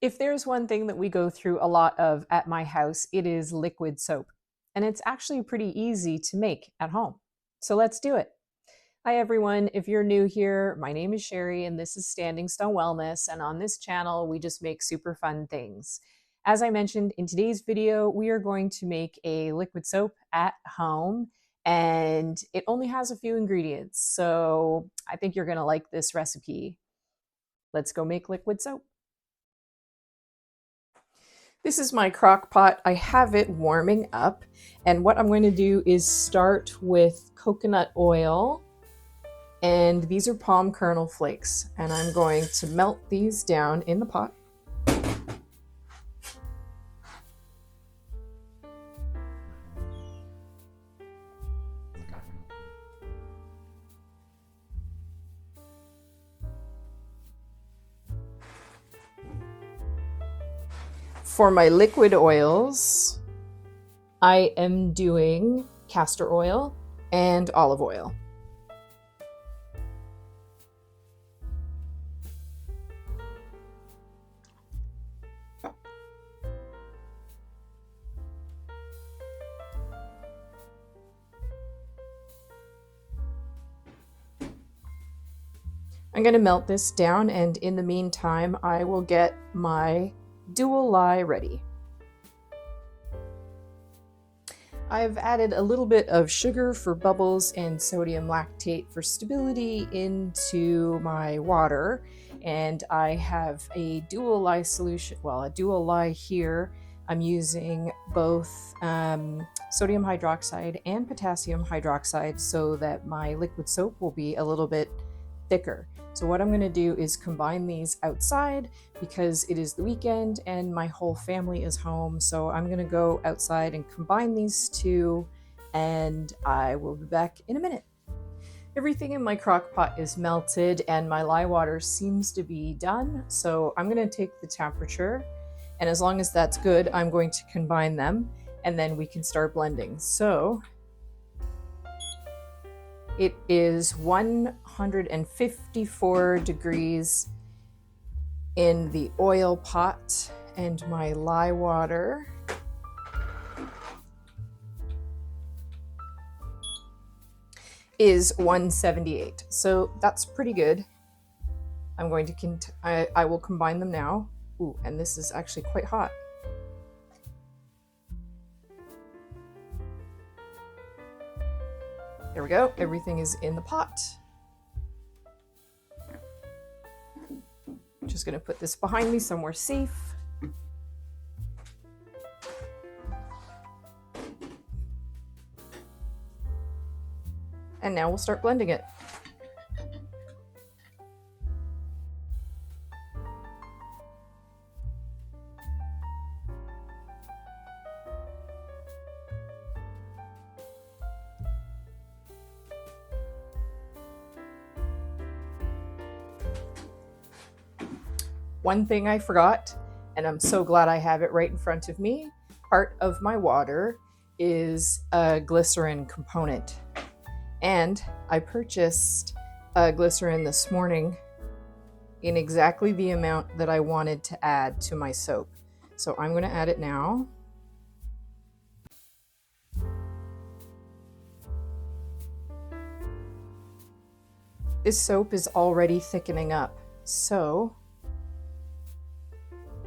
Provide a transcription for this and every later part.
If there's one thing that we go through a lot of at my house, it is liquid soap. And it's actually pretty easy to make at home. So let's do it. Hi everyone, if you're new here, my name is Sherry and this is Standing Stone Wellness, and on this channel we just make super fun things. As I mentioned in today's video, we are going to make a liquid soap at home, and it only has a few ingredients, so I think you're gonna like this recipe. Let's go make liquid soap. This is my crock pot. I have it warming up, and what I'm going to do is start with coconut oil. And these are palm kernel flakes, and I'm going to melt these down in the pot. For my liquid oils, I am doing castor oil and olive oil. I'm going to melt this down, and in the meantime, I will get my dual lye ready. I've added a little bit of sugar for bubbles and sodium lactate for stability into my water, and I have a dual lye solution, well, a dual lye here. I'm using both sodium hydroxide and potassium hydroxide so that my liquid soap will be a little bit thicker. So what I'm going to do is combine these outside because it is the weekend and my whole family is home. So I'm going to go outside and combine these two, and I will be back in a minute. Everything in my crock pot is melted and my lye water seems to be done. So I'm going to take the temperature, and as long as that's good, I'm going to combine them and then we can start blending. So it is 154 degrees in the oil pot, and my lye water is 178. So that's pretty good. I'm going to I will combine them now. Ooh, and this is actually quite hot. There we go. Everything is in the pot. I'm just going to put this behind me somewhere safe. And now we'll start blending it. One thing I forgot, and I'm so glad I have it right in front of me, part of my water is a glycerin component. And I purchased glycerin this morning in exactly the amount that I wanted to add to my soap. So I'm going to add it now. This soap is already thickening up, so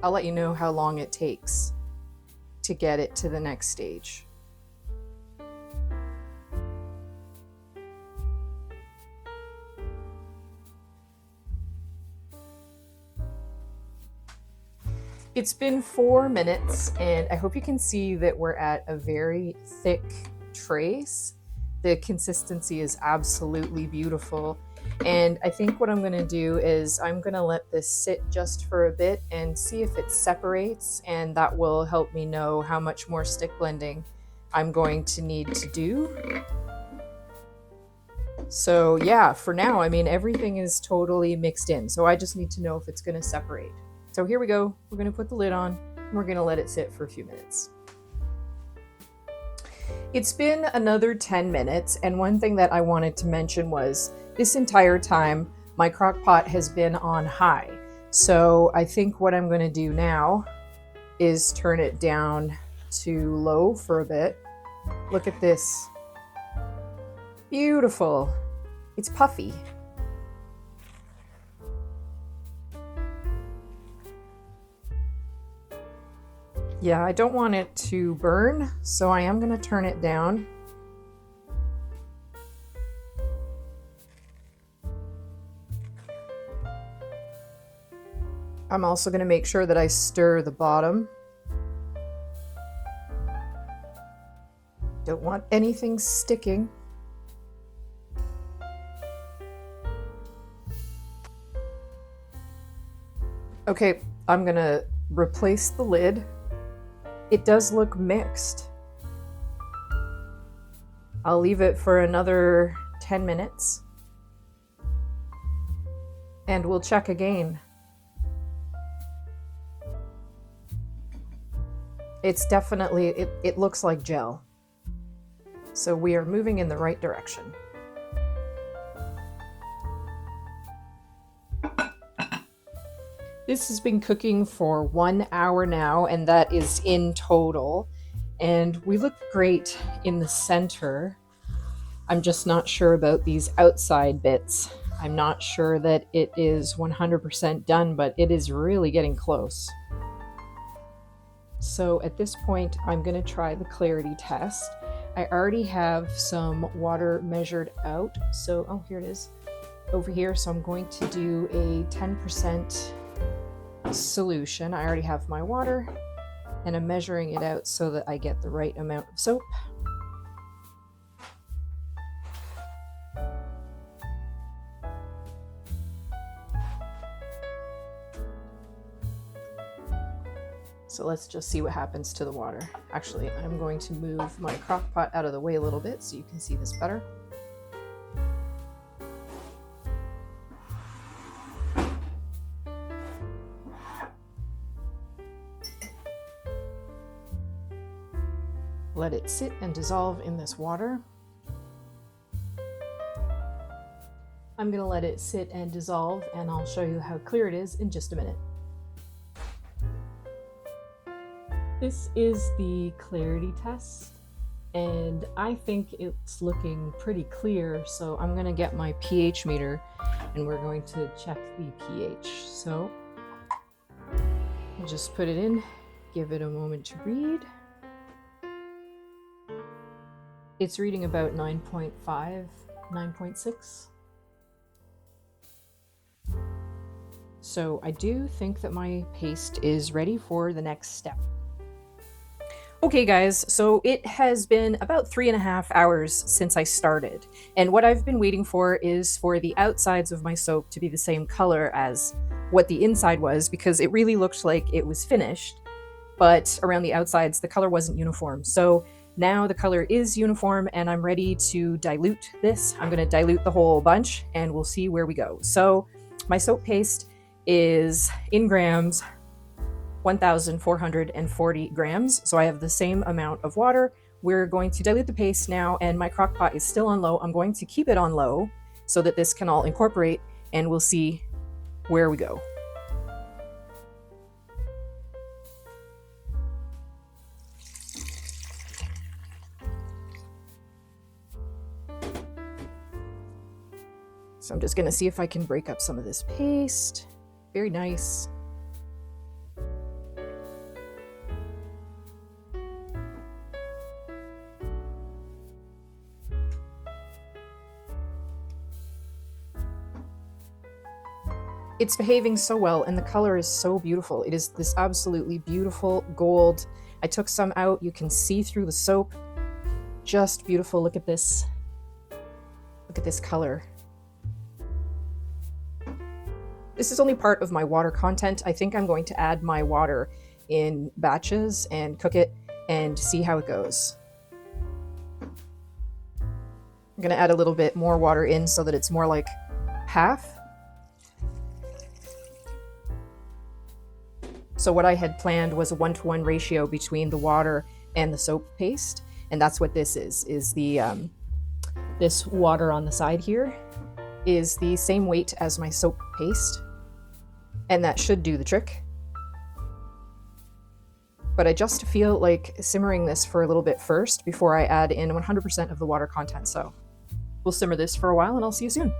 I'll let you know how long it takes to get it to the next stage. It's been 4 minutes, and I hope you can see that we're at a very thick trace. The consistency is absolutely beautiful. And I think what I'm going to do is I'm going to let this sit just for a bit and see if it separates, and that will help me know how much more stick blending I'm going to need to do. So yeah, for now, I mean, everything is totally mixed in. So I just need to know if it's going to separate. So here we go. We're going to put the lid on and we're going to let it sit for a few minutes. It's been another 10 minutes, and one thing that I wanted to mention was this entire time my crock pot has been on high. So I think what I'm going to do now is turn it down to low for a bit. Look at this. Beautiful. It's puffy. Yeah, I don't want it to burn, so I am going to turn it down. I'm also going to make sure that I stir the bottom. Don't want anything sticking. Okay, I'm going to replace the lid. It does look mixed. I'll leave it for another 10 minutes. And we'll check again. It's definitely, it looks like gel. So we are moving in the right direction. This has been cooking for 1 hour now, and that is in total. And we look great in the center. I'm just not sure about these outside bits. I'm not sure that it is 100% done, but it is really getting close. So at this point, I'm going to try the clarity test. I already have some water measured out. So, oh, here it is over here. So I'm going to do a 10% solution. I already have my water and I'm measuring it out so that I get the right amount of soap. So let's just see what happens to the water. Actually, I'm going to move my crock pot out of the way a little bit so you can see this better. Let it sit and dissolve in this water. I'm going to let it sit and dissolve, and I'll show you how clear it is in just a minute. This is the clarity test, and I think it's looking pretty clear, so I'm going to get my pH meter and we're going to check the pH. So I'll just put it in, give it a moment to read. It's reading about 9.5, 9.6. So I do think that my paste is ready for the next step. Okay guys, so it has been about 3.5 hours since I started, and what I've been waiting for is for the outsides of my soap to be the same color as what the inside was, because it really looked like it was finished, but around the outsides the color wasn't uniform. So now the color is uniform and I'm ready to dilute this. I'm going to dilute the whole bunch and we'll see where we go. So my soap paste is in grams, 1,440 grams. So I have the same amount of water. We're going to dilute the paste now, and my crock pot is still on low. I'm going to keep it on low so that this can all incorporate, and we'll see where we go. So I'm just going to see if I can break up some of this paste. Very nice. It's behaving so well, and the color is so beautiful. It is this absolutely beautiful gold. I took some out. You can see through the soap. Just beautiful. Look at this. Look at this color. This is only part of my water content. I think I'm going to add my water in batches and cook it and see how it goes. I'm going to add a little bit more water in so that it's more like half. So what I had planned was a 1-to-1 ratio between the water and the soap paste, and that's what this is the this water on the side here is the same weight as my soap paste. and that should do the trick. But I just feel like simmering this for a little bit first before I add in 100% of the water content. So we'll simmer this for a while and I'll see you soon.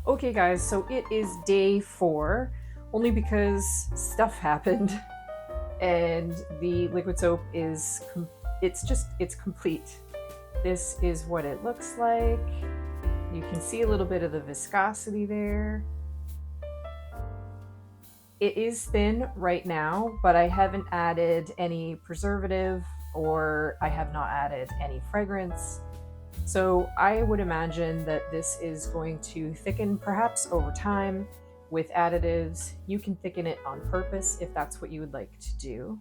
Okay guys, so it is day 4, only because stuff happened and the liquid soap is, it's complete. This is what it looks like. You can see a little bit of the viscosity there. It is thin right now, but I haven't added any preservative or I have not added any fragrance. So I would imagine that this is going to thicken perhaps over time with additives. You can thicken it on purpose if that's what you would like to do.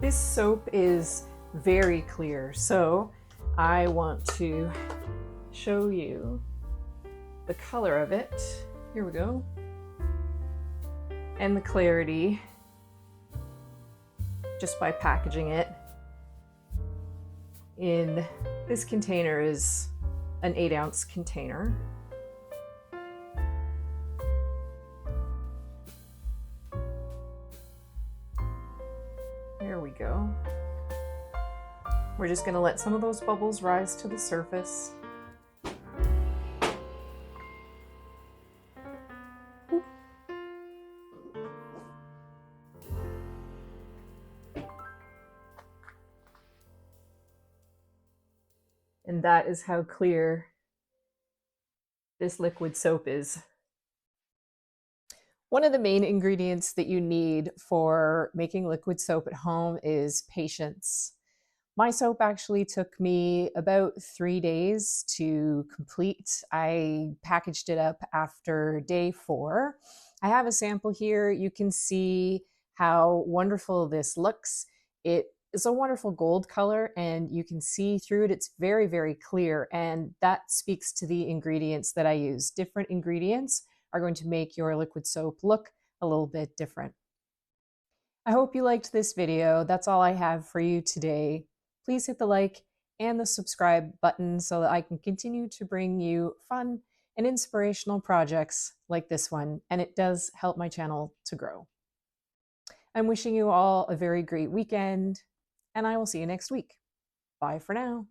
This soap is very clear, so I want to show you the color of it. Here we go. And the clarity just by packaging it. In this container is an 8-ounce container. There we go. We're just going to let some of those bubbles rise to the surface. And that is how clear this liquid soap is. One of the main ingredients that you need for making liquid soap at home is patience. My soap actually took me about 3 days to complete. I packaged it up after day 4. I have a sample here. You can see how wonderful this looks. It is a wonderful gold color and you can see through it. It's very, very clear, and that speaks to the ingredients that I use. Different ingredients are going to make your liquid soap look a little bit different. I hope you liked this video. That's all I have for you today. Please hit the like and the subscribe button so that I can continue to bring you fun and inspirational projects like this one, and it does help my channel to grow. I'm wishing you all a very great weekend, and I will see you next week. Bye for now.